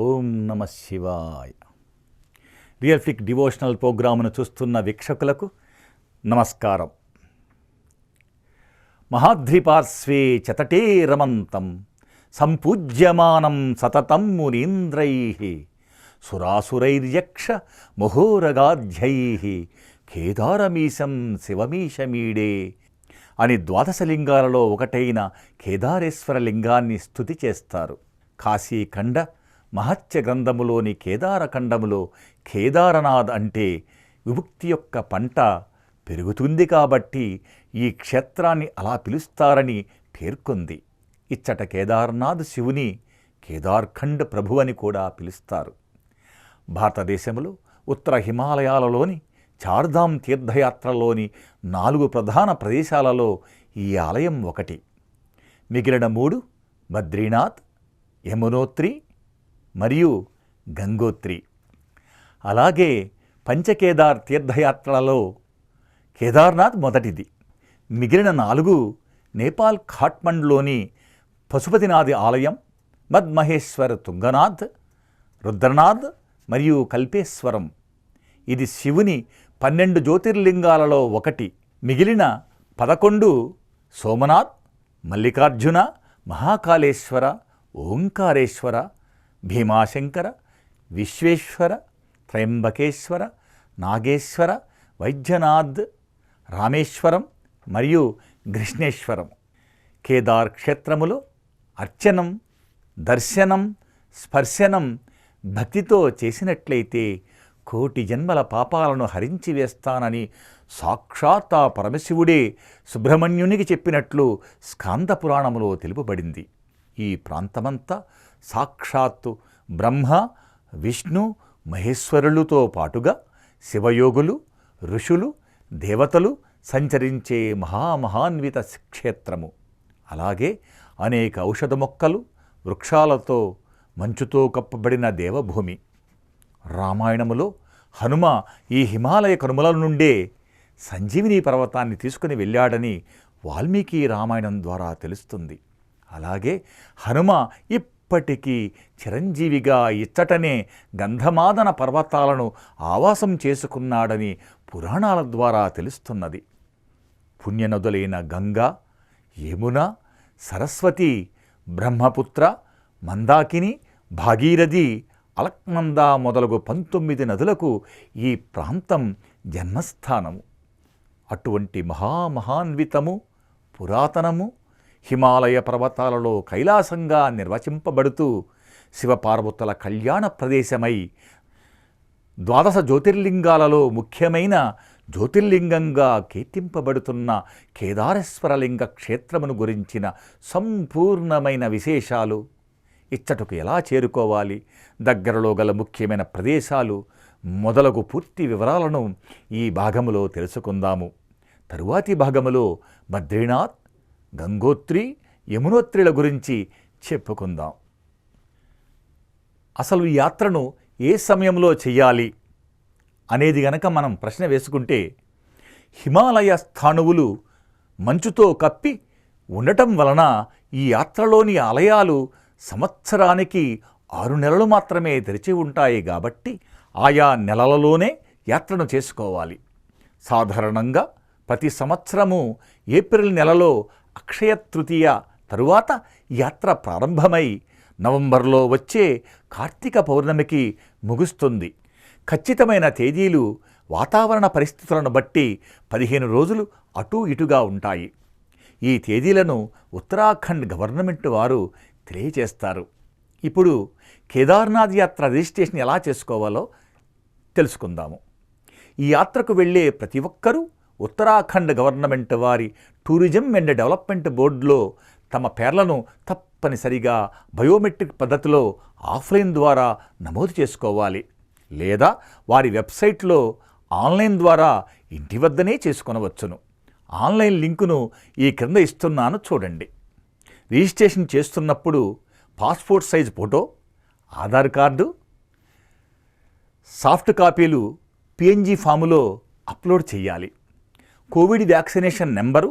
ఓం నమ శివాయ. Real flick devotional ప్రోగ్రామును చూస్తున్న వీక్షకులకు నమస్కారం. మహాద్రిపార్శ్వే చతటే రమంతం సంపూజ్యమానం సతతం మునీంద్రైః సురాసురైర్యక్ష మహోరగాధ్యైః కేదారమీశం శివమీశమీడే అని ద్వాదశలింగాలలో ఒకటైన కేదారేశ్వర లింగాన్ని స్తుతి చేస్తారు. కాశీఖండ మహత్య గ్రంథములోని కేదారఖండములో కేదారనాథ్ అంటే విముక్తి యొక్క పంట పెరుగుతుంది కాబట్టి ఈ క్షేత్రాన్ని అలా పిలుస్తారని పేర్కొంది. ఇచ్చట కేదార్నాథ్ శివుని కేదార్ఖండ్ ప్రభు అని కూడా పిలుస్తారు. భారతదేశంలో ఉత్తర హిమాలయాలలోని చార్ధామ్ తీర్థయాత్రలోని 4 ప్రధాన ప్రదేశాలలో ఈ ఆలయం ఒకటి. మిగిలిన 3 బద్రీనాథ్, యమునోత్రి మరియు గంగోత్రి. అలాగే పంచకేదార్ తీర్థయాత్రలలో కేదార్నాథ్ మొదటిది. మిగిలిన 4 నేపాల్ ఖాట్మండ్లోని పశుపతినాథి ఆలయం, మద్మహేశ్వర్ తుంగనాథ్, రుద్రనాథ్ మరియు కల్పేశ్వరం. ఇది శివుని 12 జ్యోతిర్లింగాలలో ఒకటి. మిగిలిన 11 సోమనాథ్, మల్లికార్జున, మహాకాళేశ్వర, ఓంకారేశ్వర, భీమాశంకర, విశ్వేశ్వర, త్రయంబకేశ్వర, నాగేశ్వర, వైద్యనాథ్, రామేశ్వరం మరియు కృష్ణేశ్వరం. కేదార్ క్షేత్రములో అర్చనం, దర్శనం, స్పర్శనం భక్తితో చేసినట్లయితే కోటి జన్మల పాపాలను హరించి వేస్తానని సాక్షాత్ ఆ పరమశివుడే సుబ్రహ్మణ్యునికి చెప్పినట్లు స్కాంద పురాణములో తెలుపబడింది. ఈ ప్రాంతమంతా సాక్షాత్తు బ్రహ్మ, విష్ణు, మహేశ్వరులతో పాటుగా శివయోగులు, ఋషులు, దేవతలు సంచరించే మహాన్విత క్షేత్రము. అలాగే అనేక ఔషధ మొక్కలు, వృక్షాలతో మంచుతో కప్పబడిన దేవభూమి. రామాయణములో హనుమ ఈ హిమాలయ కనుమల నుండే సంజీవిని పర్వతాన్ని తీసుకుని వెళ్ళాడని వాల్మీకి రామాయణం ద్వారా తెలుస్తుంది. అలాగే హనుమ ఇప్పటికీ చిరంజీవిగా ఇచ్చటనే గంధమాదన పర్వతాలను ఆవాసం చేసుకున్నాడని పురాణాల ద్వారా తెలుస్తున్నది. పుణ్యనదులైన గంగా, యమున, సరస్వతి, బ్రహ్మపుత్ర, మందాకిని, భాగీరథి, అలక్నంద మొదలగు 19 నదులకు ఈ ప్రాంతం జన్మస్థానము. అటువంటి మహాన్వితము, పురాతనము, హిమాలయ పర్వతాలలో కైలాసంగా నిర్వచింపబడుతూ శివపార్వతుల కళ్యాణ ప్రదేశమై 12 జ్యోతిర్లింగాలలో ముఖ్యమైన జ్యోతిర్లింగంగా కీర్తింపబడుతున్న కేదారేశ్వరలింగ క్షేత్రమును గురించిన సంపూర్ణమైన విశేషాలు, ఇచ్చటకు ఎలా చేరుకోవాలి, దగ్గరలో గల ముఖ్యమైన ప్రదేశాలు మొదలగు పూర్తి వివరాలను ఈ భాగములో తెలుసుకుందాము. తరువాతి భాగములో బద్రీనాథ్, గంగోత్రి, యమునోత్రిల గురించి చెప్పుకుందాం. అసలు ఈ యాత్రను ఏ సమయంలో చెయ్యాలి అనేది గనక మనం ప్రశ్న వేసుకుంటే, హిమాలయ స్థాణువులు మంచుతో కప్పి ఉండటం వలన ఈ యాత్రలోని ఆలయాలు సంవత్సరానికి 6 నెలలు మాత్రమే తెరిచి ఉంటాయి కాబట్టి ఆయా నెలలలోనే యాత్రను చేసుకోవాలి. సాధారణంగా ప్రతి సంవత్సరము ఏప్రిల్ నెలలో అక్షయ తృతీయ తరువాత యాత్ర ప్రారంభమై నవంబర్లో వచ్చే కార్తీక పౌర్ణమికి ముగుస్తుంది. ఖచ్చితమైన తేదీలు వాతావరణ పరిస్థితులను బట్టి 15 రోజులు అటూ ఇటుగా ఉంటాయి. ఈ తేదీలను ఉత్తరాఖండ్ గవర్నమెంట్ వారు తెలియజేస్తారు. ఇప్పుడు కేదార్నాథ్ యాత్ర రిజిస్ట్రేషన్ ఎలా చేసుకోవాలో తెలుసుకుందాము. ఈ యాత్రకు వెళ్ళే ప్రతి ఒక్కరూ ఉత్తరాఖండ్ గవర్నమెంట్ వారి టూరిజం అండ్ డెవలప్మెంట్ బోర్డులో తమ పేర్లను తప్పనిసరిగా బయోమెట్రిక్ పద్ధతిలో ఆఫ్లైన్ ద్వారా నమోదు చేసుకోవాలి. లేదా వారి వెబ్సైట్లో ఆన్లైన్ ద్వారా ఇంటి వద్దనే చేసుకొనవచ్చును. ఆన్లైన్ లింకును ఈ క్రింద ఇస్తున్నాను చూడండి. రిజిస్ట్రేషన్ చేస్తున్నప్పుడు passport size photo, Aadhaar card, soft కాపీలు పిఎన్జి ఫాములో అప్లోడ్ చేయాలి. కోవిడ్ వ్యాక్సినేషన్ నెంబరు,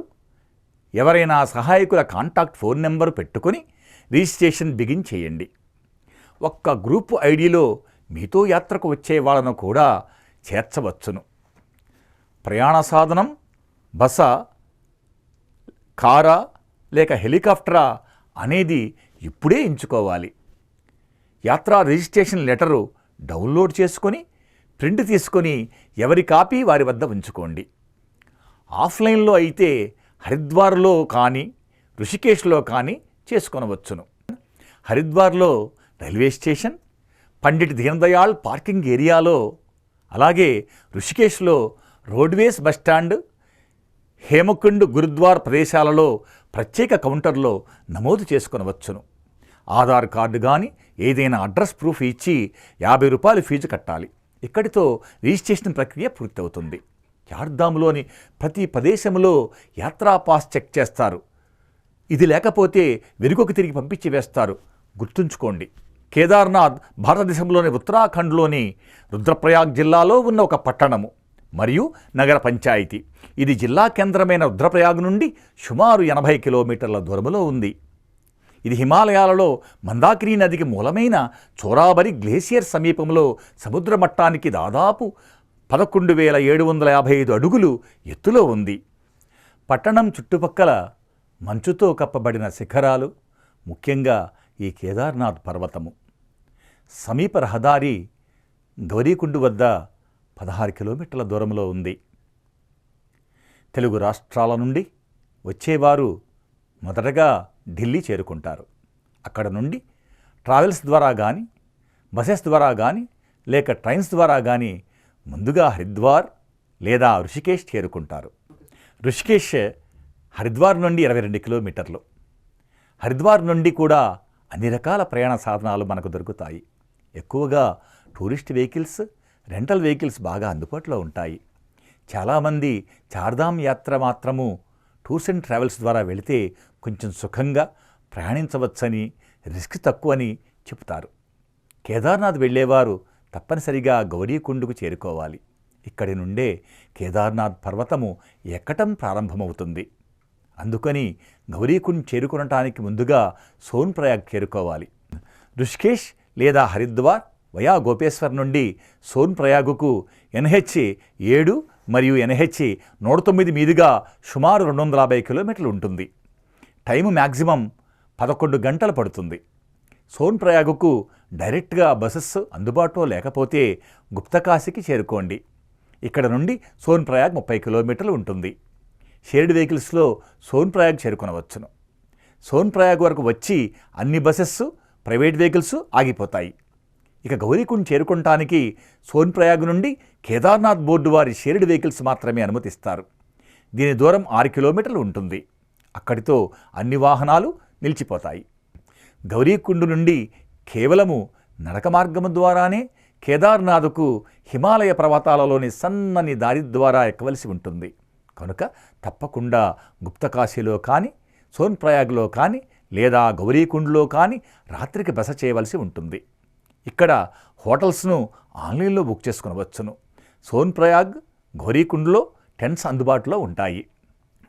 ఎవరైనా సహాయకుల కాంటాక్ట్ ఫోన్ నెంబరు పెట్టుకొని రిజిస్ట్రేషన్ బిగిన్ చేయండి. ఒక్క గ్రూప్ ఐడిలో మీతో యాత్రకు వచ్చే వాళ్ళను కూడా చేర్చవచ్చును. ప్రయాణ సాధనం బస, కారా లేక హెలికాప్టరా అనేది ఇప్పుడే ఎంచుకోవాలి. యాత్రా రిజిస్ట్రేషన్ లెటరు డౌన్లోడ్ చేసుకొని ప్రింట్ తీసుకొని ఎవరి కాపీ వారి వద్ద ఉంచుకోండి. ఆఫ్లైన్లో అయితే హరిద్వార్లో కానీ ఋషికేశ్లో కానీ చేసుకొనవచ్చును. హరిద్వార్లో railway station, Pandit Deen Dayal parking ఏరియాలో, అలాగే ఋషికేశ్లో రోడ్వేస్ బస్టాండ్, హేమకుండ్ గురుద్వార్ ప్రదేశాలలో ప్రత్యేక కౌంటర్లో నమోదు చేసుకొనవచ్చును. ఆధార్ కార్డు కానీ ఏదైనా అడ్రస్ ప్రూఫ్ ఇచ్చి 50 రూపాయలు ఫీజు కట్టాలి. ఇక్కడితో రిజిస్ట్రేషన్ ప్రక్రియ పూర్తవుతుంది. చార్ధామ్లోని ప్రతి ప్రదేశంలో యాత్రా పాస్ చెక్ చేస్తారు. ఇది లేకపోతే వెనుకకు తిరిగి పంపించి వేస్తారు. గుర్తుంచుకోండి, కేదార్నాథ్ భారతదేశంలోని ఉత్తరాఖండ్లోని రుద్రప్రయాగ్ జిల్లాలో ఉన్న ఒక పట్టణము మరియు నగర పంచాయతీ. ఇది జిల్లా కేంద్రమైన రుద్రప్రయాగ్ నుండి సుమారు 80 కిలోమీటర్ల దూరంలో ఉంది. ఇది హిమాలయాలలో మందాకిని నదికి మూలమైన చోరాబరి గ్లేసియర్ సమీపంలో సముద్ర మట్టానికి దాదాపు 11,755 అడుగులు ఎత్తులో ఉంది. పట్టణం చుట్టుపక్కల మంచుతో కప్పబడిన శిఖరాలు, ముఖ్యంగా ఈ కేదార్నాథ్ పర్వతము. సమీప రహదారి గౌరీకుండ్ వద్ద 16 కిలోమీటర్ల దూరంలో ఉంది. తెలుగు రాష్ట్రాల నుండి వచ్చేవారు మొదటగా ఢిల్లీ చేరుకుంటారు. అక్కడ నుండి ట్రావెల్స్ ద్వారా కానీ, బసెస్ ద్వారా కానీ, లేక ట్రైన్స్ ద్వారా కానీ ముందుగా హరిద్వార్ లేదా ఋషికేశ్ చేరుకుంటారు. ఋషికేశ్ హరిద్వార్ నుండి 22 కిలోమీటర్లు. హరిద్వార్ నుండి కూడా అన్ని రకాల ప్రయాణ సాధనాలు మనకు దొరుకుతాయి. ఎక్కువగా టూరిస్ట్ వెహికల్స్, రెంటల్ వెహికల్స్ బాగా అందుబాటులో ఉంటాయి. చాలామంది చార్ధామ్ యాత్ర మాత్రము టూర్స్ అండ్ ట్రావెల్స్ ద్వారా వెళితే కొంచెం సుఖంగా ప్రయాణించవచ్చని, రిస్క్ తక్కువని చెప్తారు. కేదార్నాథ్ వెళ్ళేవారు తప్పనిసరిగా గౌరీకుండ్కు చేరుకోవాలి. ఇక్కడి నుండే కేదార్నాథ్ పర్వతము ఎక్కటం ప్రారంభమవుతుంది. అందుకని గౌరీకుండ్ చేరుకొనటానికి ముందుగా సోన్ప్రయాగ్ చేరుకోవాలి. ఋషికేశ్ లేదా హరిద్వార్ వయా గోపేశ్వర్ నుండి సోన్ప్రయాగుకు NH 7 మరియు NH 109 మీదుగా సుమారు 250 కిలోమీటర్లు ఉంటుంది. టైము మ్యాక్సిమం 11 గంటలు పడుతుంది. సోన్ప్రయాగుకు డైరెక్ట్గా బసెస్ అందుబాటులో లేకపోతే గుప్తకాశీకి చేరుకోండి. ఇక్కడ నుండి సోన్ప్రయాగ్ 30 కిలోమీటర్లు ఉంటుంది. షేర్డ్ వెహికల్స్లో సోన్ప్రయాగ్ చేరుకొనవచ్చును. సోన్ప్రయాగ్ వరకు వచ్చి అన్ని బసెస్, ప్రైవేట్ వెహికల్స్ ఆగిపోతాయి. ఇక గౌరీకుండ్ చేరుకోవటానికి సోన్ప్రయాగ్ నుండి కేదార్నాథ్ బోర్డు వారి షేర్డ్ వెహికల్స్ మాత్రమే అనుమతిస్తారు. దీని దూరం 6 కిలోమీటర్లు ఉంటుంది. అక్కడితో అన్ని వాహనాలు నిలిచిపోతాయి. గౌరీకుండ్ నుండి కేవలము నడక మార్గము ద్వారానే కేదార్నాథ్కు హిమాలయ పర్వతాలలోని సన్నని దారి ద్వారా ఎక్కవలసి ఉంటుంది. కనుక తప్పకుండా గుప్తకాశీలో కానీ, సోన్ప్రయాగ్లో కానీ లేదా గౌరీకుండ్లో కానీ రాత్రికి బస చేయవలసి ఉంటుంది. ఇక్కడ హోటల్స్ను ఆన్లైన్లో బుక్ చేసుకునవచ్చును. సోన్ప్రయాగ్, గౌరీకుండ్లో టెంట్స్ అందుబాటులో ఉంటాయి.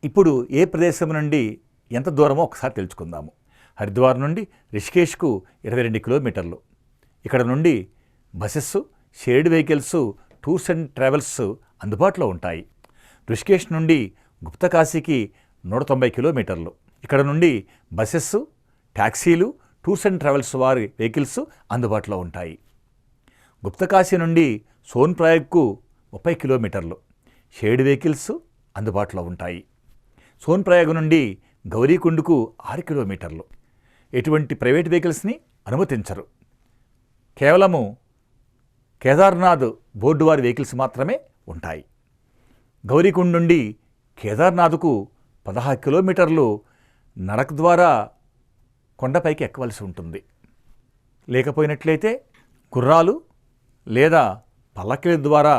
ఇప్పుడు ఏ ప్రదేశం నుండి ఎంత దూరమో ఒకసారి తెలుసుకుందాము. హరిద్వార్ నుండి రిషికేశ్కు 22 కిలోమీటర్లు. ఇక్కడ నుండి buses, shared vehicles, tours and travels అందుబాటులో ఉంటాయి. ఋషికేశ్ నుండి గుప్తకాశీకి 190 కిలోమీటర్లు. ఇక్కడ నుండి బసెస్, ట్యాక్సీలు, టూర్స్ అండ్ ట్రావెల్స్ వారి వెహికల్స్ అందుబాటులో ఉంటాయి. గుప్తకాశీ నుండి సోన్ప్రయాగ్కు 30 కిలోమీటర్లు. షేర్డ్ వెహికల్స్ అందుబాటులో ఉంటాయి. సోన్ప్రయాగ్ నుండి గౌరీకుండ్కు 6 కిలోమీటర్లు. ఎటువంటి ప్రైవేట్ వెహికల్స్ని అనుమతించరు. కేవలము కేదార్నాథ్ బోర్డు వారి వెహికల్స్ మాత్రమే ఉంటాయి. గౌరీకుండ్ నుండి కేదార్నాథ్కు 16 కిలోమీటర్లు నడక ద్వారా కొండపైకి ఎక్కవలసి ఉంటుంది. లేకపోయినట్లయితే గుర్రాలు లేదా పల్లకీల ద్వారా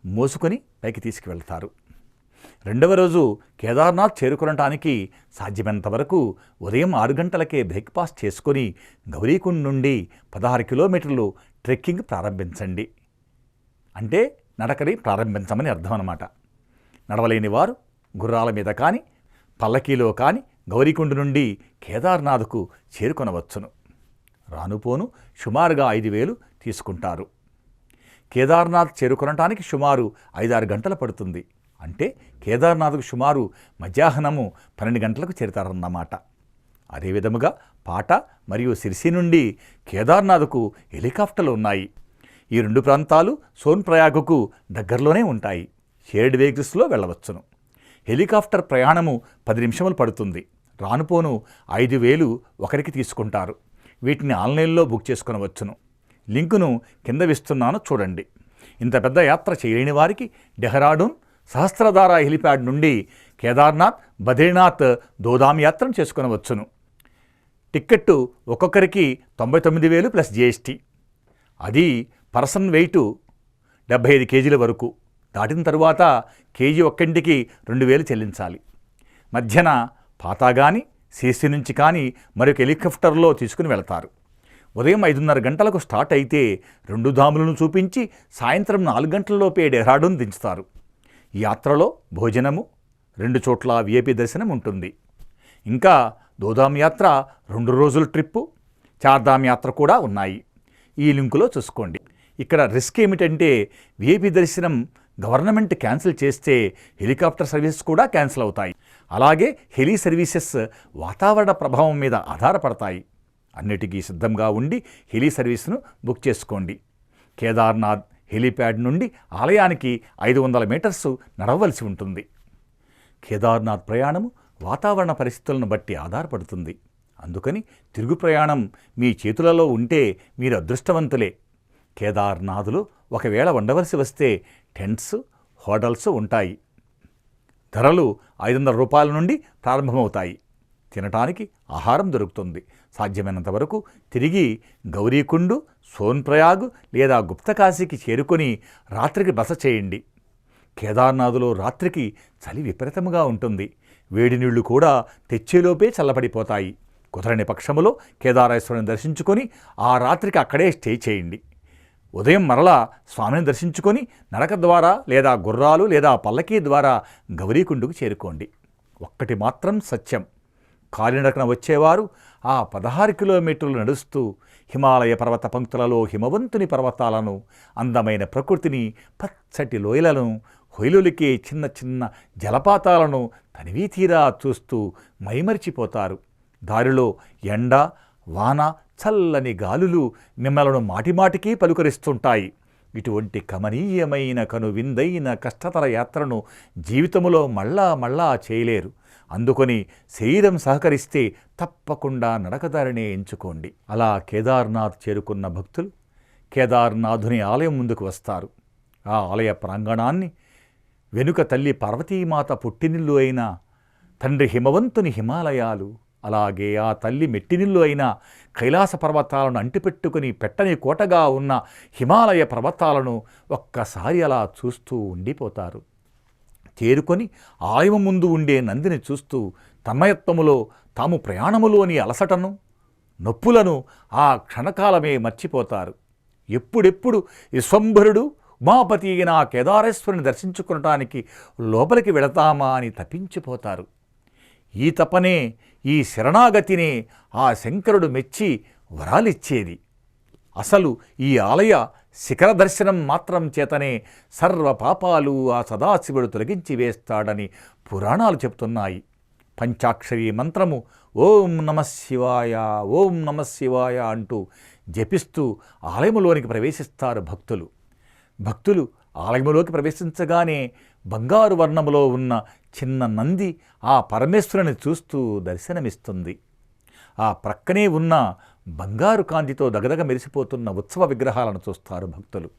మోసుకొని పైకి తీసుకువెళ్తారు. రెండవ రోజు కేదార్నాథ్ చేరుకోవడానికి సాధ్యమైనంత వరకు ఉదయం 6 గంటలకే బ్రేక్ఫాస్ట్ చేసుకొని గౌరీకుండ్ నుండి 16 కిలోమీటర్లు ట్రెక్కింగ్ ప్రారంభించండి. అంటే నడకని ప్రారంభించమని అర్థం అన్నమాట. నడవలేని వారు గుర్రాల మీద కానీ, పల్లకీలో కానీ గౌరీకుండ్ నుండి కేదార్నాథ్కు చేరుకొనవచ్చును. రానుపోను సుమారుగా 5,000 తీసుకుంటారు. కేదార్నాథ్ చేరుకొనటానికి సుమారు 5-6 గంటలు పడుతుంది. అంటే కేదార్నాథ్కు సుమారు మధ్యాహ్నము 12 గంటలకు చేరుతారన్నమాట. అదేవిధముగా పాట మరియు సిర్సి నుండి కేదార్నాథ్కు హెలికాప్టర్లు ఉన్నాయి. ఈ 2 ప్రాంతాలు సోన్ప్రయాగ్కు దగ్గరలోనే ఉంటాయి. షేర్డ్ వెహికల్స్లో వెళ్ళవచ్చును. హెలికాప్టర్ ప్రయాణము 10 నిమిషములు పడుతుంది. రానుపోను 5,000 ఒకరికి తీసుకుంటారు. వీటిని ఆన్లైన్లో బుక్ చేసుకునవచ్చును. లింకును కింద ఇస్తున్నాను చూడండి. ఇంత పెద్ద యాత్ర చేయలేని వారికి డెహ్రాడూన్ సహస్రధార హెలిప్యాడ్ నుండి కేదార్నాథ్, బద్రీనాథ్, దోదాం యాత్రను చేసుకునవచ్చును. టిక్కెట్టు ఒక్కొక్కరికి 99,000 ప్లస్ జీఎస్టీ. అది పర్సన్ వెయిట్ 75 కేజీల వరకు. దాటిన తరువాత కేజీ ఒక్కంటికి 2,000 చెల్లించాలి. మధ్యన పాతా కానీ సిసి నుంచి కానీ మరొక హెలికాప్టర్లో తీసుకుని వెళతారు. ఉదయం 5:30 గంటలకు స్టార్ట్ అయితే 2 ధాములను చూపించి సాయంత్రం 4 గంటలలోపే డెహ్రాడూన్ దించుతారు. ఈ యాత్రలో భోజనము, 2 చోట్ల విఐపి దర్శనం ఉంటుంది. ఇంకా దోదాం యాత్ర 2 రోజుల ట్రిప్పు, చార్ధామ్ యాత్ర కూడా ఉన్నాయి. ఈ లింకులో చూసుకోండి. ఇక్కడ రిస్క్ ఏమిటంటే విఐపి దర్శనం గవర్నమెంట్ క్యాన్సిల్ చేస్తే హెలికాప్టర్ సర్వీసెస్ కూడా క్యాన్సిల్ అవుతాయి. అలాగే హెలీ సర్వీసెస్ వాతావరణ ప్రభావం మీద ఆధారపడతాయి. అన్నిటికీ సిద్ధంగా ఉండి హెలీ సర్వీస్ను బుక్ చేసుకోండి. కేదార్నాథ్ హెలీప్యాడ్ నుండి ఆలయానికి 500 మీటర్స్ నడవలసి ఉంటుంది. కేదార్నాథ్ ప్రయాణము వాతావరణ పరిస్థితులను బట్టి ఆధారపడుతుంది. అందుకని తిరుగు ప్రయాణం మీ చేతులలో ఉంటే మీరు అదృష్టవంతులే. కేదార్నాథ్లో ఒకవేళ ఉండవలసి వస్తే టెంట్స్, హోటల్స్ ఉంటాయి. ధరలు 500 రూపాయల నుండి ప్రారంభమవుతాయి. తినటానికి ఆహారం దొరుకుతుంది. సాధ్యమైనంత వరకు తిరిగి గౌరీకుండు, సోన్ప్రయాగ్ లేదా గుప్తకాశీకి చేరుకొని రాత్రికి బస చేయండి. కేదార్నాథ్లో రాత్రికి చలి విపరీతముగా ఉంటుంది. వేడి నీళ్లు కూడా తెచ్చేలోపే చల్లబడిపోతాయి. కుదరని పక్షములో కేదారేశ్వరుని దర్శించుకొని ఆ రాత్రికి అక్కడే స్టే చేయండి. ఉదయం మరలా స్వామిని దర్శించుకొని నడక ద్వారా లేదా గుర్రాలు లేదా పల్లకీ ద్వారా గౌరీకుండుకు చేరుకోండి. ఒక్కటి మాత్రం సత్యం, కాలినడకన వచ్చేవారు ఆ 16 కిలోమీటర్లు నడుస్తూ హిమాలయ పర్వత పంక్తులలో హిమవంతుని పర్వతాలను, అందమైన ప్రకృతిని, పచ్చటి లోయలను, హొయలులికే చిన్న చిన్న జలపాతాలను తనివీ తీరా చూస్తూ మైమరిచిపోతారు. దారిలో ఎండ, వాన, చల్లని గాలులు మిమ్మలను మాటిమాటికి పలుకరిస్తుంటాయి. ఇటువంటి కమనీయమైన కనువిందైన కష్టతర యాత్రను జీవితంలో మళ్ళా చేయలేరు. అందుకొని శరీరం సహకరిస్తే తప్పకుండా నడకదారినే ఎంచుకోండి. అలా కేదార్నాథ్ చేరుకున్న భక్తులు కేదార్నాథుని ఆలయం ముందుకు వస్తారు. ఆ ఆలయ ప్రాంగణాన్ని వెనుక తల్లి పార్వతీమాత పుట్టినిల్లు అయిన తండ్రి హిమవంతుని హిమాలయాలు, అలాగే ఆ తల్లి మెట్టినిల్లు అయిన కైలాస పర్వతాలను అంటిపెట్టుకుని పెట్టని కోటగా ఉన్న హిమాలయ పర్వతాలను ఒక్కసారి అలా చూస్తూ ఉండిపోతారు. చేరుకొని ఆలయం ముందు ఉండే నందిని చూస్తూ తన్మయత్వములో తాము ప్రయాణములోని అలసటను, నొప్పులను ఆ క్షణకాలమే మర్చిపోతారు. ఎప్పుడెప్పుడు విశ్వంభరుడు ఉమాపతి అయిన కేదారేశ్వరుని దర్శించుకునటానికి లోపలికి వెళతామా అని తప్పించిపోతారు. ఈ తపనే, ఈ శరణాగతినే ఆ శంకరుడు మెచ్చి వరాలిచ్చేది. అసలు ఈ ఆలయ శిఖర దర్శనం మాత్రం చేతనే సర్వ పాపాలు ఆ సదాశివుడు తొలగించి వేస్తాడని పురాణాలు చెప్తున్నాయి. పంచాక్షరీ మంత్రము ఓం నమఃశివాయ, ఓం నమఃశివాయ అంటూ జపిస్తూ ఆలయములోనికి ప్రవేశిస్తారు భక్తులు. భక్తులు ఆలయములోకి ప్రవేశించగానే బంగారు వర్ణములో ఉన్న చిన్న నంది ఆ పరమేశ్వరుని చూస్తూ దర్శనమిస్తుంది. ఆ ప్రక్కనే ఉన్న బంగారు కాంతితో దగదగ మెరిసిపోతున్న ఉత్సవ విగ్రహాలను చూస్తారు భక్తులు.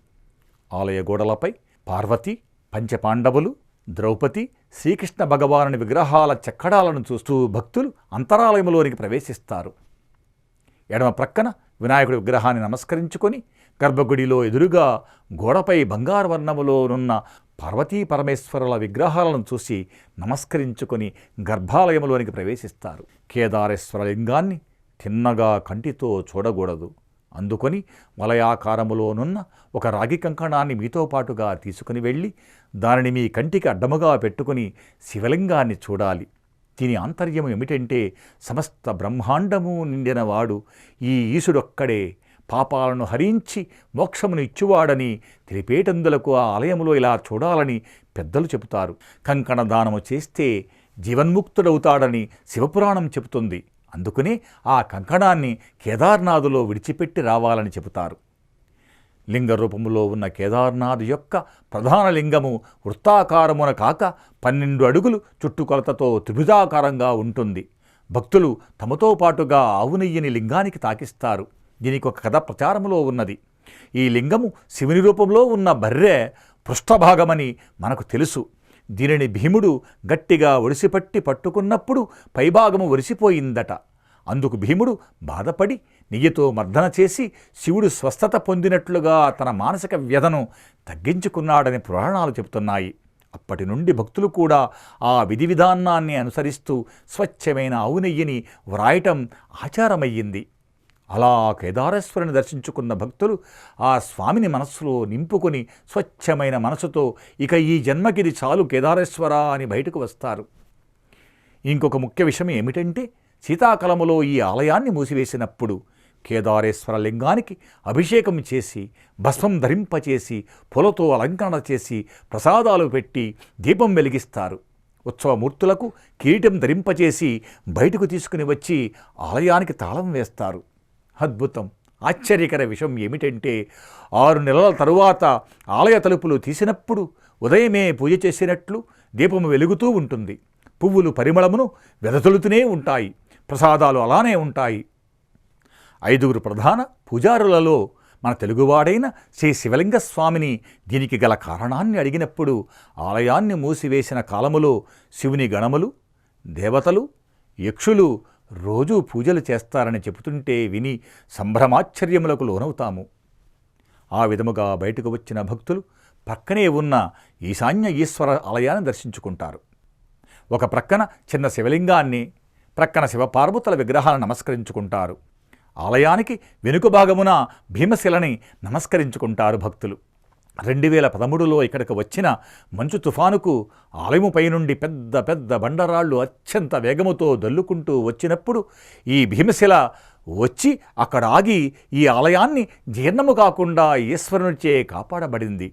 ఆలయ గోడలపై పార్వతి, పంచపాండవులు, ద్రౌపది, శ్రీకృష్ణ భగవానుని విగ్రహాల చెక్కడాలను చూస్తూ భక్తులు అంతరాలయములోనికి ప్రవేశిస్తారు. ఎడమ ప్రక్కన వినాయకుడి విగ్రహాన్ని నమస్కరించుకొని గర్భగుడిలో ఎదురుగా గోడపై బంగారు వర్ణములోనున్న పార్వతీ పరమేశ్వరుల విగ్రహాలను చూసి నమస్కరించుకొని గర్భాలయంలోనికి ప్రవేశిస్తారు. కేదారేశ్వర లింగాన్ని తిన్నగా కంటితో చూడకూడదు. అందుకొని వలయాకారములోనున్న ఒక రాగి కంకణాన్ని మీతో పాటుగా తీసుకుని వెళ్ళి దానిని మీ కంటికి అడ్డముగా పెట్టుకుని శివలింగాన్ని చూడాలి. దీని ఆంతర్యము ఏమిటంటే సమస్త బ్రహ్మాండము నిండినవాడు ఈ ఈశుడొక్కడే, పాపాలను హరించి మోక్షమును ఇచ్చువాడని తెలిపేటందులకు ఆ ఆలయములో ఇలా చూడాలని పెద్దలు చెబుతారు. కంకణ దానము చేస్తే జీవన్ముక్తుడవుతాడని శివపురాణం చెబుతుంది. అందుకనే ఆ కంకణాన్ని కేదార్నాథులో విడిచిపెట్టి రావాలని చెబుతారు. లింగ రూపములో ఉన్న కేదార్నాథ్ యొక్క ప్రధాన లింగము వృత్తాకారమున కాక 12 అడుగులు చుట్టుకొలతతో త్రిభుజాకారంగా ఉంటుంది. భక్తులు తమతో పాటుగా ఆవు నెయ్యిని లింగానికి తాకిస్తారు. దీనికి ఒక కథ ప్రచారములో ఉన్నది. ఈ లింగము శివుని రూపంలో ఉన్న బర్రె పృష్ఠభాగమని మనకు తెలుసు. దీనిని భీముడు గట్టిగా ఒడిసిపట్టి పట్టుకున్నప్పుడు పైభాగము ఒరిసిపోయిందట. అందుకు భీముడు బాధపడి నెయ్యితో మర్దన చేసి శివుడు స్వస్థత పొందినట్లుగా తన మానసిక వ్యధను తగ్గించుకున్నాడని పురాణాలు చెబుతున్నాయి. అప్పటి నుండి భక్తులు కూడా ఆ విధి విధానాన్ని అనుసరిస్తూ స్వచ్ఛమైన ఆవు నెయ్యిని వ్రాయటం ఆచారమయ్యింది. అలా కేదారేశ్వరుని దర్శించుకున్న భక్తులు ఆ స్వామిని మనస్సులో నింపుకొని స్వచ్ఛమైన మనసుతో ఇక ఈ జన్మకిది చాలు కేదారేశ్వర అని బయటకు వస్తారు. ఇంకొక ముఖ్య విషయం ఏమిటంటే, శీతాకాలములో ఈ ఆలయాన్ని మూసివేసినప్పుడు కేదారేశ్వర లింగానికి అభిషేకం చేసి భస్మం ధరింపచేసి పూలతో అలంకరణ చేసి ప్రసాదాలు పెట్టి దీపం వెలిగిస్తారు. ఉత్సవమూర్తులకు కిరీటం ధరింపచేసి బయటకు తీసుకుని వచ్చి ఆలయానికి తాళం వేస్తారు. అద్భుతం! ఆశ్చర్యకర విషయం ఏమిటంటే 6 నెలల తరువాత ఆలయ తలుపులు తీసినప్పుడు ఉదయమే పూజ చేసినట్లు దీపము వెలుగుతూ ఉంటుంది. పువ్వులు పరిమళమును వెదజల్లుతూనే ఉంటాయి. ప్రసాదాలు అలానే ఉంటాయి. 5 ప్రధాన పూజారులలో మన తెలుగువాడైన శ్రీ శివలింగ స్వామిని దీనికి గల కారణాన్ని అడిగినప్పుడు ఆలయాన్ని మూసివేసిన కాలములో శివుని గణములు, దేవతలు, యక్షులు రోజూ పూజలు చేస్తారని చెబుతుంటే విని సంభ్రమాశ్చర్యములకు లోనవుతాము. ఆ విధముగా బయటకు వచ్చిన భక్తులు పక్కనే ఉన్న ఈశాన్య ఈశ్వర ఆలయాన్ని దర్శించుకుంటారు. ఒక ప్రక్కన చిన్న శివలింగాన్ని, ప్రక్కన శివపార్వతుల విగ్రహాలను నమస్కరించుకుంటారు. ఆలయానికి వెనుక భాగమున భీమశిలని నమస్కరించుకుంటారు భక్తులు. 2013లో ఇక్కడికి వచ్చిన మంచు తుఫానుకు ఆలయముపై నుండి పెద్ద పెద్ద బండరాళ్ళు అత్యంత వేగముతో దల్లుకుంటూ వచ్చినప్పుడు ఈ భీమశిల వచ్చి అక్కడ ఆగి ఈ ఆలయాన్ని జీర్ణము కాకుండా ఈశ్వరునిచే కాపాడబడింది.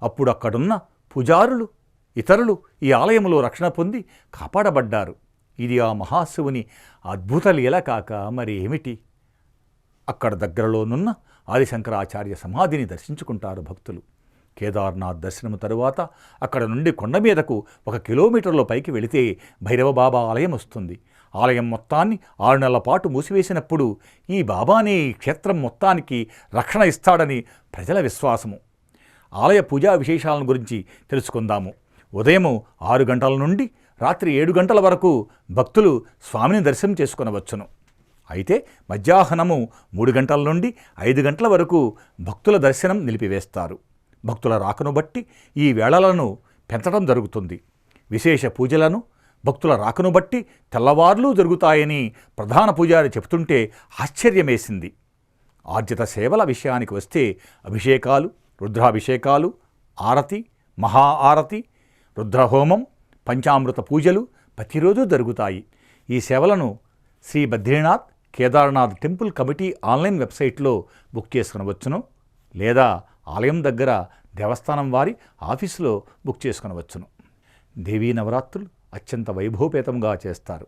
అప్పుడు అక్కడున్న పూజారులు, ఇతరులు ఈ ఆలయంలో రక్షణ పొంది కాపాడబడ్డారు. ఇది ఆ మహాశివుని అద్భుత లీల కాక మరి ఏమిటి? అక్కడ దగ్గరలోనున్న ఆదిశంకరాచార్య సమాధిని దర్శించుకుంటారు భక్తులు. కేదార్నాథ్ దర్శనం తరువాత అక్కడ నుండి కొండ మీదకు 1 కిలోమీటర్ల పైకి వెళితే భైరవబాబా ఆలయం వస్తుంది. ఆలయం మొత్తాన్ని 6 నెలల పాటు మూసివేసినప్పుడు ఈ బాబానే ఈ క్షేత్రం మొత్తానికి రక్షణ ఇస్తాడని ప్రజల విశ్వాసము. ఆలయ పూజా విశేషాలను గురించి తెలుసుకుందాము. ఉదయం 6 గంటల నుండి రాత్రి 7 గంటల వరకు భక్తులు స్వామిని దర్శనం చేసుకొనవచ్చును. అయితే మధ్యాహ్నము 3 గంటల నుండి 5 గంటల వరకు భక్తుల దర్శనం నిలిపివేస్తారు. భక్తుల రాకను బట్టి ఈ వేళలను పెంచడం జరుగుతుంది. విశేష పూజలను భక్తుల రాకను బట్టి తెల్లవార్లు జరుగుతాయని ప్రధాన పూజారి చెబుతుంటే ఆశ్చర్యమేసింది. ఆర్జిత సేవల విషయానికి వస్తే అభిషేకాలు, రుద్రాభిషేకాలు, ఆరతి, మహా ఆరతి, రుద్రహోమం, పంచామృత పూజలు ప్రతిరోజు జరుగుతాయి. ఈ సేవలను Shri Badrinath Kedarnath temple committee online వెబ్సైట్లో బుక్ చేసుకునవచ్చును, లేదా ఆలయం దగ్గర దేవస్థానం వారి ఆఫీసులో బుక్ చేసుకునవచ్చును. దేవీ నవరాత్రులు అత్యంత వైభవపేతంగా చేస్తారు.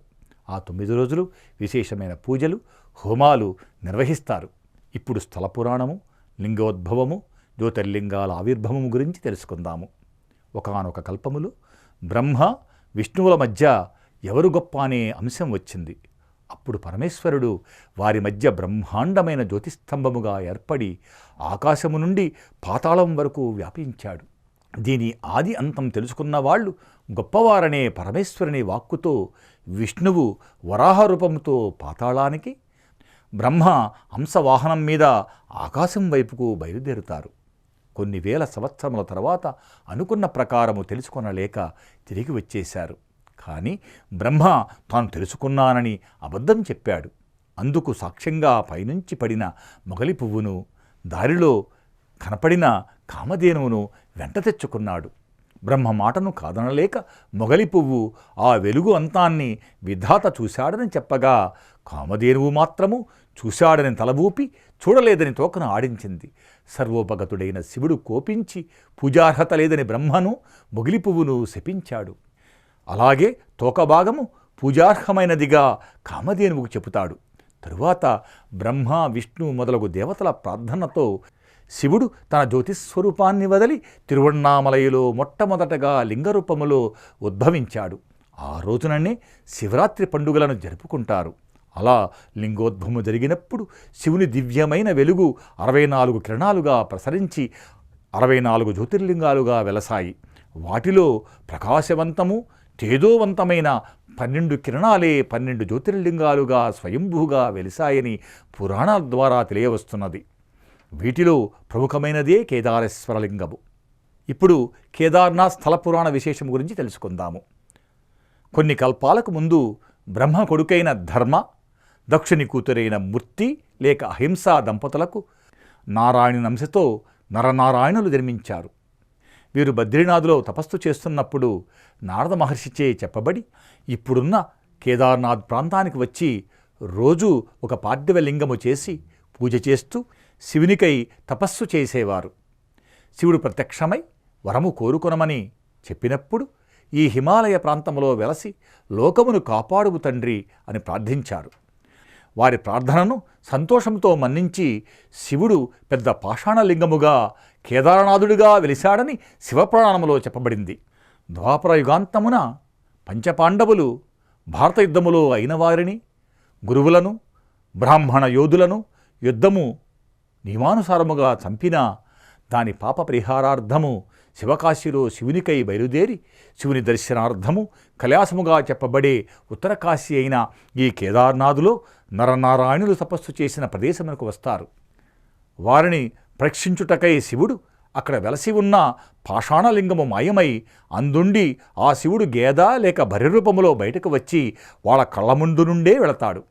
ఆ 9 రోజులు విశేషమైన పూజలు, హోమాలు నిర్వహిస్తారు. ఇప్పుడు స్థల పురాణము, లింగోద్భవము, జ్యోతిర్లింగాల ఆవిర్భవము గురించి తెలుసుకుందాము. ఒకానొక కల్పములో బ్రహ్మ విష్ణువుల మధ్య ఎవరు గొప్ప అనే అంశం వచ్చింది. అప్పుడు పరమేశ్వరుడు వారి మధ్య బ్రహ్మాండమైన జ్యోతిస్తంభముగా ఏర్పడి ఆకాశము నుండి పాతాళం వరకు వ్యాపించాడు. దీని ఆది అంతం తెలుసుకున్న వాళ్ళు గొప్పవారనే పరమేశ్వరుని వాక్కుతో విష్ణువు వరాహ రూపంతో పాతాళానికి, బ్రహ్మ హంసవాహనం మీద ఆకాశం వైపుకు బయలుదేరుతారు. కొన్ని వేల సంవత్సరముల తర్వాత అనుకున్న ప్రకారము తెలుసుకొనలేక తిరిగి వచ్చేశారు. కానీ బ్రహ్మ తాను తెలుసుకున్నానని అబద్ధం చెప్పాడు. అందుకు సాక్ష్యంగా పైనుంచి పడిన మొగలి పువ్వును, దారిలో కనపడిన కామధేనువును వెంట తెచ్చుకున్నాడు. బ్రహ్మ మాటను కాదనలేక మొగలి పువ్వు ఆ వెలుగు అంతాన్ని విధాత చూశాడని చెప్పగా కామధేనువు మాత్రము చూశాడని తలబూపి చూడలేదని తోకను ఆడించింది. సర్వోపగతుడైన శివుడు కోపించి పూజార్హత లేదని బ్రహ్మను మొగిలి పువ్వును శపించాడు. అలాగే తోకభాగము పూజార్హమైనదిగా కామధేనువుకు చెబుతాడు. తరువాత బ్రహ్మ విష్ణు మొదలగు దేవతల ప్రార్థనతో శివుడు తన జ్యోతిస్వరూపాన్ని వదిలి తిరువణ్ణామలైలో మొట్టమొదటగా లింగరూపములో ఉద్భవించాడు. ఆ రోజుననే శివరాత్రి పండుగలను జరుపుకుంటారు. అలా లింగోద్భవము జరిగినప్పుడు శివుని దివ్యమైన వెలుగు 64 కిరణాలుగా ప్రసరించి 64 జ్యోతిర్లింగాలుగా వెలసాయి. వాటిలో ప్రకాశవంతము తేజోవంతమైన 12 కిరణాలే 12 జ్యోతిర్లింగాలుగా స్వయంభూగా వెలిసాయని పురాణాల ద్వారా తెలియవస్తున్నది. వీటిలో ప్రముఖమైనదే కేదారేశ్వరలింగము. ఇప్పుడు కేదార్నాథ్ స్థల పురాణ విశేషం గురించి తెలుసుకుందాము. కొన్ని కల్పాలకు ముందు బ్రహ్మ కొడుకైన ధర్మ, దక్షుని కూతురైన మూర్తి లేక అహింసా దంపతులకు నారాయణుని అంశతో నరనారాయణులు జన్మించారు. వీరు బద్రీనాథ్లో తపస్సు చేస్తున్నప్పుడు నారద మహర్షిచే చెప్పబడి ఇప్పుడున్న కేదార్నాథ్ ప్రాంతానికి వచ్చి రోజు ఒక పార్థివ లింగము చేసి పూజ చేస్తూ శివునికై తపస్సు చేసేవారు. శివుడు ప్రత్యక్షమై వరము కోరుకొనమని చెప్పినప్పుడు ఈ హిమాలయ ప్రాంతంలో వెలసి లోకమును కాపాడువు తండ్రి అని ప్రార్థించారు. వారి ప్రార్థనను సంతోషంతో మన్నించి శివుడు పెద్ద పాషాణలింగముగా కేదారనాథుడిగా వెలిశాడని శివపురాణములో చెప్పబడింది. ద్వాపర యుగాంతమున పంచపాండవులు భారత యుద్ధములో అయిన వారిని, గురువులను, బ్రాహ్మణ యోధులను యుద్ధము నియమానుసారముగా చంపినా దాని పాప పరిహారార్థము శివకాశిలో శివునికై బయలుదేరి శివుని దర్శనార్థము కైలాసముగా చెప్పబడే ఉత్తరకాశీ అయిన ఈ కేదార్నాథులో నరనారాయణులు తపస్సు చేసిన ప్రదేశమునకు వస్తారు. వారిని పరీక్షించుటకై శివుడు అక్కడ వెలసి ఉన్న పాషాణలింగము మాయమై అందుండి ఆ శివుడు గేద లేక బర్రె రూపములో బయటకు వచ్చి వాళ్ళ కళ్ళ ముందు నుండే వెళతాడు.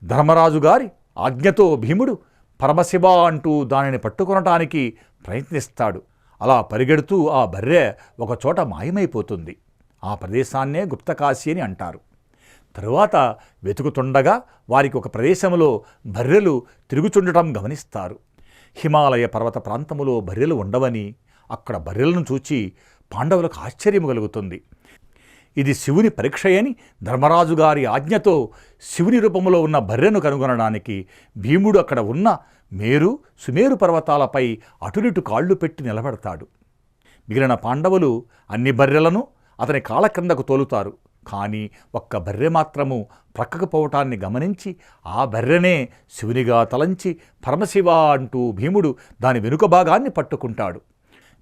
ధర్మరాజు గారి ఆజ్ఞతో భీముడు పరమశివ అంటూ దానిని పట్టుకొనటానికి ప్రయత్నిస్తాడు. అలా పరిగెడుతూ ఆ బర్రె ఒకచోట మాయమైపోతుంది. ఆ ప్రదేశాన్నే గుప్తకాశీ అని అంటారు. తరువాత వెతుకుతుండగా వారికి ఒక ప్రదేశంలో బర్రెలు తిరుగుచుండటం గమనిస్తారు. హిమాలయ పర్వత ప్రాంతములో బర్రెలు ఉండవని, అక్కడ బర్రెలను చూచి పాండవులకు ఆశ్చర్యము కలుగుతుంది. ఇది శివుని పరీక్షయని ధర్మరాజు గారి ఆజ్ఞతో శివుని రూపంలో ఉన్న బర్రెను కనుగొనడానికి భీముడు అక్కడ ఉన్న మేరు, సుమేరు పర్వతాలపై అటునిటు కాళ్ళు పెట్టి నిలబడతాడు. మిగిలిన పాండవులు అన్ని బర్రెలను అతని కాళ్ళ క్రిందకు తోలుతారు. కానీ ఒక్క బర్రె మాత్రము ప్రక్కకు పోవటాన్ని గమనించి ఆ బర్రెనే శివునిగా తలంచి పరమశివ అంటూ భీముడు దాని వెనుక భాగాన్ని పట్టుకుంటాడు.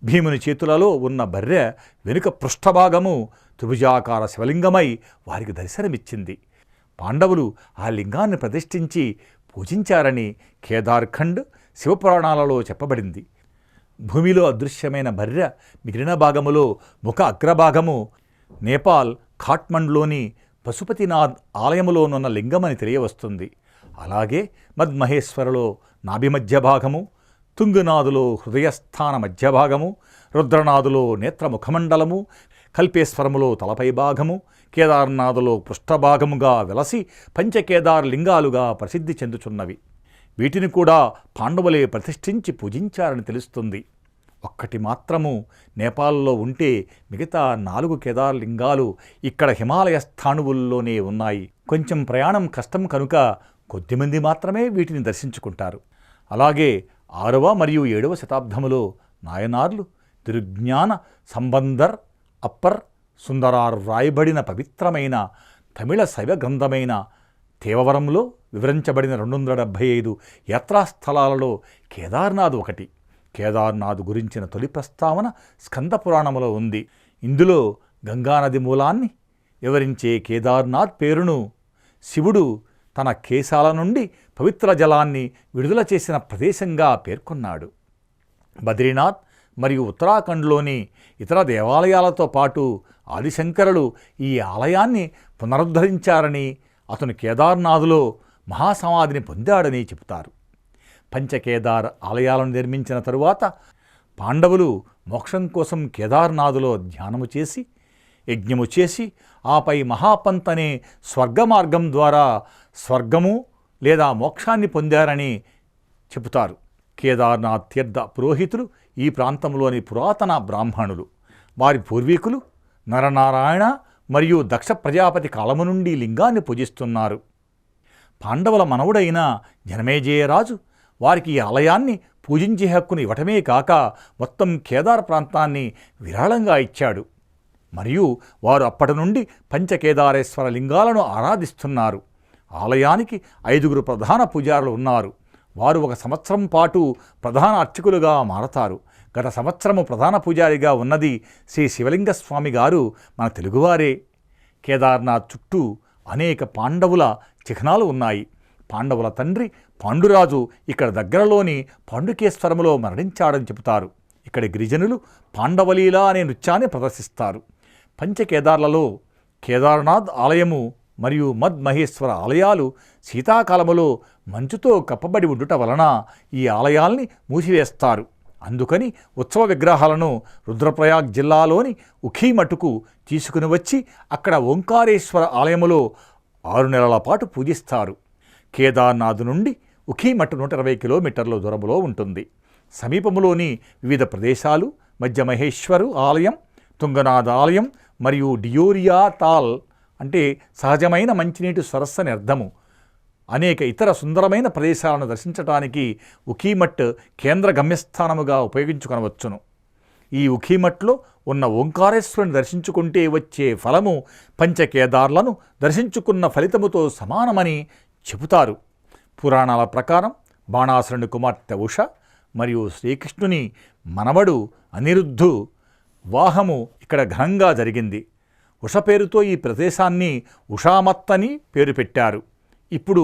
భీముని చేతులలో ఉన్న బర్రె వెనుక పృష్ఠభాగము త్రిభుజాకార శివలింగమై వారికి దర్శనమిచ్చింది. పాండవులు ఆ లింగాన్ని ప్రతిష్ఠించి పూజించారని కేదార్ఖండ్ శివపురాణాలలో చెప్పబడింది. భూమిలో అదృశ్యమైన బర్రె మిగిలిన భాగములో ముఖ అగ్రభాగము నేపాల్ ఖాట్మండ్లోని పశుపతినాథ్ ఆలయములోనున్న లింగమని తెలియవస్తుంది. అలాగే మద్మహేశ్వరలో నాభి మధ్య భాగము, తుంగునాథులో హృదయస్థాన మధ్య భాగము, రుద్రనాథులో నేత్రముఖమండలము, కల్పేశ్వరములో తలపై భాగము, కేదార్నాథులో పృష్ఠభాగముగా వెలసి పంచకేదార్ లింగాలుగా ప్రసిద్ధి చెందుచున్నవి. వీటిని కూడా పాండవులే ప్రతిష్ఠించి పూజించారని తెలుస్తుంది. ఒక్కటి మాత్రము నేపాల్లో ఉంటే మిగతా 4 కేదార్ లింగాలు ఇక్కడ హిమాలయ స్థాణువుల్లోనే ఉన్నాయి. కొంచెం ప్రయాణం కష్టం కనుక కొద్దిమంది మాత్రమే వీటిని దర్శించుకుంటారు. అలాగే 6వ మరియు 7వ శతాబ్దములో నాయనార్లు తిరుజ్ఞాన సంబంధర్ అప్పర్ సుందరార్ వ్రాయబడిన పవిత్రమైన తమిళ శైవ గ్రంథమైన తేవవరంలో వివరించబడిన 275 యాత్రాస్థలాలలో కేదార్నాథ్ ఒకటి. కేదార్నాథ్ గురించిన తొలి ప్రస్తావన స్కంద పురాణములో ఉంది. ఇందులో గంగానది మూలాన్ని వివరించే కేదార్నాథ్ పేరును శివుడు తన కేశాల నుండి పవిత్ర జలాన్ని విడుదల చేసిన ప్రదేశంగా పేర్కొన్నాడు. బద్రీనాథ్ మరియు ఉత్తరాఖండ్లోని ఇతర దేవాలయాలతో పాటు ఆదిశంకరులు ఈ ఆలయాన్ని పునరుద్ధరించారని, అతను కేదార్నాథ్లో మహాసమాధిని పొందాడని చెబుతారు. పంచకేదార్ ఆలయాలను నిర్మించిన తరువాత పాండవులు మోక్షం కోసం కేదార్నాథులో ధ్యానము చేసి యజ్ఞము చేసి ఆపై మహాపంత్ అనే స్వర్గమార్గం ద్వారా స్వర్గము లేదా మోక్షాన్ని పొందారని చెబుతారు. కేదార్నాథ్ తీర్థ పురోహితులు ఈ ప్రాంతంలోని పురాతన బ్రాహ్మణులు. వారి పూర్వీకులు నరనారాయణ మరియు దక్ష ప్రజాపతి కాలము నుండి లింగాన్ని పూజిస్తున్నారు. పాండవుల మనవుడైన జనమేజయరాజు వారికి ఈ ఆలయాన్ని పూజించే హక్కును ఇవ్వటమే కాక మొత్తం కేదార్ ప్రాంతాన్ని విరాళంగా ఇచ్చాడు. మరియు వారు అప్పటి నుండి పంచకేదారేశ్వర లింగాలను ఆరాధిస్తున్నారు. ఆలయానికి 5 ప్రధాన పూజారులు ఉన్నారు. వారు 1 సంవత్సరం పాటు ప్రధాన అర్చకులుగా మారతారు. గత సంవత్సరము ప్రధాన పూజారిగా ఉన్నది శ్రీ శివలింగ స్వామి గారు మన తెలుగువారే. కేదార్నాథ్ చుట్టూ అనేక పాండవుల చిహ్నాలు ఉన్నాయి. పాండవుల తండ్రి పాండురాజు ఇక్కడ దగ్గరలోని పాండుకేశ్వరములో మరణించాడని చెబుతారు. ఇక్కడి గిరిజనులు పాండవలీల అనే నృత్యాన్ని ప్రదర్శిస్తారు. పంచకేదార్లలో కేదార్నాథ్ ఆలయము మరియు మద్ మహేశ్వర ఆలయాలు శీతాకాలములో మంచుతో కప్పబడి ఉండుట వలన ఈ ఆలయాల్ని మూసివేస్తారు. అందుకని ఉత్సవ విగ్రహాలను రుద్రప్రయాగ్ జిల్లాలోని ఉఖీమఠుకు తీసుకుని వచ్చి అక్కడ ఓంకారేశ్వర ఆలయములో 6 నెలల పాటు పూజిస్తారు. కేదార్నాథ్ నుండి ఉఖీమఠ్ 120 కిలోమీటర్ల దూరంలో ఉంటుంది. సమీపంలోని వివిధ ప్రదేశాలు మధ్యమహేశ్వరు ఆలయం, తుంగనాథ్ ఆలయం మరియు డియోరియా తాల్ అంటే సహజమైన మంచినీటి సరస్సు అని అర్థము. అనేక ఇతర సుందరమైన ప్రదేశాలను దర్శించడానికి ఉఖీమఠ్ కేంద్ర గమ్యస్థానముగా ఉపయోగించుకొనవచ్చును. ఈ ఉఖీమఠ్లో ఉన్న ఓంకారేశ్వరుని దర్శించుకుంటే వచ్చే ఫలము పంచకేదార్లను దర్శించుకున్న ఫలితముతో సమానమని చెబుతారు. పురాణాల ప్రకారం బాణాసురుని కుమార్తె ఉష మరియు శ్రీకృష్ణుని మనవడు అనిరుద్ధు వివాహము ఇక్కడ ఘనంగా జరిగింది. ఉష పేరుతో ఈ ప్రదేశాన్ని ఉషామత్ అని పేరు పెట్టారు. ఇప్పుడు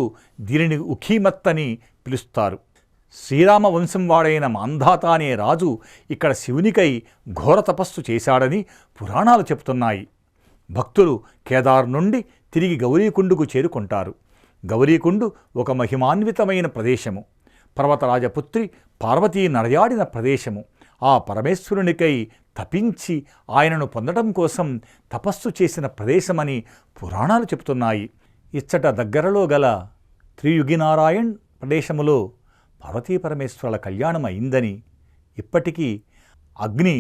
దీనిని ఉఖీమత్ అని పిలుస్తారు. శ్రీరామ వంశం వాడైన మాంధాత అనే రాజు ఇక్కడ శివునికై ఘోర తపస్సు చేశాడని పురాణాలు చెబుతున్నాయి. భక్తులు కేదార్ నుండి తిరిగి గౌరీకుండుకు చేరుకుంటారు. గౌరీకుండు ఒక మహిమాన్వితమైన ప్రదేశము. పర్వతరాజపుత్రి పార్వతీ నడయాడిన ప్రదేశము. ఆ పరమేశ్వరునికై తపించి ఆయనను పొందడం కోసం తపస్సు చేసిన ప్రదేశమని పురాణాలు చెబుతున్నాయి. ఇచ్చట దగ్గరలో గల త్రియుగినారాయణ్ ప్రదేశములో పార్వతీ పరమేశ్వరుల కళ్యాణం అయిందని, ఇప్పటికీ అగ్ని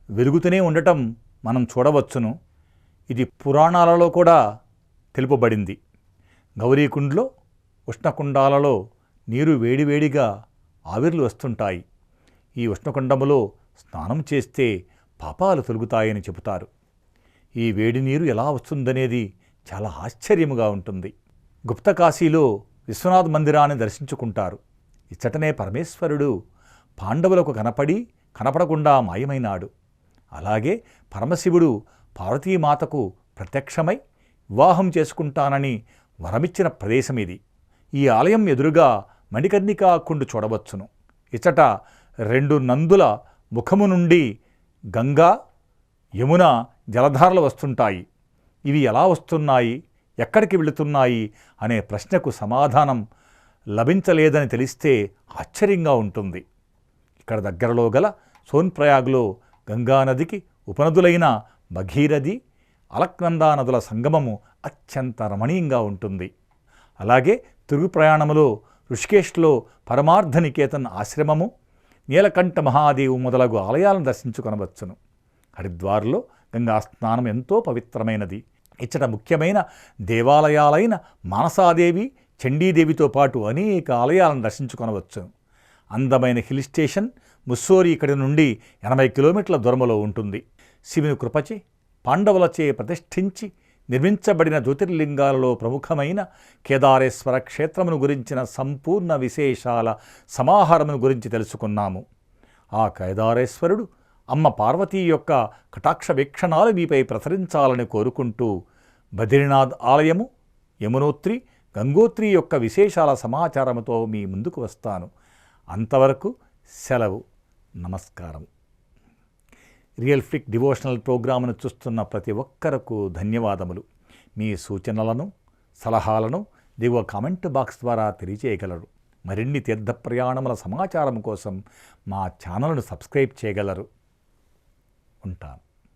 వెలుగుతూనే ఉండటం మనం చూడవచ్చును. ఇది పురాణాలలో కూడా తెలుపబడింది. గౌరీకుండ్లో ఉష్ణకుండాలలో నీరు వేడివేడిగా ఆవిర్లు వస్తుంటాయి. ఈ ఉష్ణకుండములో స్నానం చేస్తే పాపాలు తొలగుతాయని చెబుతారు. ఈ వేడి నీరు ఎలా వస్తుందనేది చాలా ఆశ్చర్యముగా ఉంటుంది. గుప్తకాశీలో విశ్వనాథ్ మందిరాన్ని దర్శించుకుంటారు. ఇచ్చటనే పరమేశ్వరుడు పాండవులకు కనపడకుండా మాయమైనాడు. అలాగే పరమశివుడు పార్వతీమాతకు ప్రత్యక్షమై వివాహం చేసుకుంటానని వరమిచ్చిన ప్రదేశం ఇది. ఈ ఆలయం ఎదురుగా మణికర్ణికా కుండు చూడవచ్చును. ఇచ్చట 2 నందుల ముఖము నుండి గంగా, యమున జలధారలు వస్తుంటాయి. ఇవి ఎలా వస్తున్నాయి, ఎక్కడికి వెళుతున్నాయి అనే ప్రశ్నకు సమాధానం లభించలేదని తెలిస్తే ఆశ్చర్యంగా ఉంటుంది. ఇక్కడ దగ్గరలో గల సోన్ప్రయాగ్లో గంగానదికి ఉపనదులైన భగీరథి, అలక్నందా నదుల సంగమము అత్యంత రమణీయంగా ఉంటుంది. అలాగే తిరుగు ప్రయాణములో ఋషికేశ్లో పరమార్థ నికేతన్ ఆశ్రమము, నీలకంఠ మహాదేవు మొదలగు ఆలయాలను దర్శించుకొనవచ్చును. హరిద్వార్లో గంగా స్నానం ఎంతో పవిత్రమైనది. ఇచ్చట ముఖ్యమైన దేవాలయాలైన మానసాదేవి, చండీదేవితో పాటు అనేక ఆలయాలను దర్శించుకొనవచ్చును. అందమైన హిల్ స్టేషన్ ముస్సోరి ఇక్కడి నుండి 80 కిలోమీటర్ల దూరంలో ఉంటుంది. శివుని కృపచే పాండవులచే ప్రతిష్ఠించి నిర్మించబడిన జ్యోతిర్లింగాలలో ప్రముఖమైన కేదారేశ్వర క్షేత్రమును గురించిన సంపూర్ణ విశేషాల సమాహారమును గురించి తెలుసుకున్నాము. ఆ కేదారేశ్వరుడు అమ్మ పార్వతీ యొక్క కటాక్ష వీక్షణాలు మీపై ప్రసరించాలని కోరుకుంటూ బద్రీనాథ్ ఆలయము, యమునోత్రి, గంగోత్రి యొక్క విశేషాల సమాచారముతో మీ ముందుకు వస్తాను. అంతవరకు సెలవు. నమస్కారం. రియల్ ఫ్లిక్ డివోషనల్ ప్రోగ్రామును చూస్తున్న ప్రతి ఒక్కరకు ధన్యవాదములు. మీ సూచనలను, సలహాలను దిగువ కామెంట్ బాక్స్ ద్వారా తెలియజేయగలరు. మరిన్ని తీర్థ ప్రయాణముల సమాచారం కోసం మా ఛానల్ను సబ్స్క్రైబ్ చేయగలరు. ఉంటాను.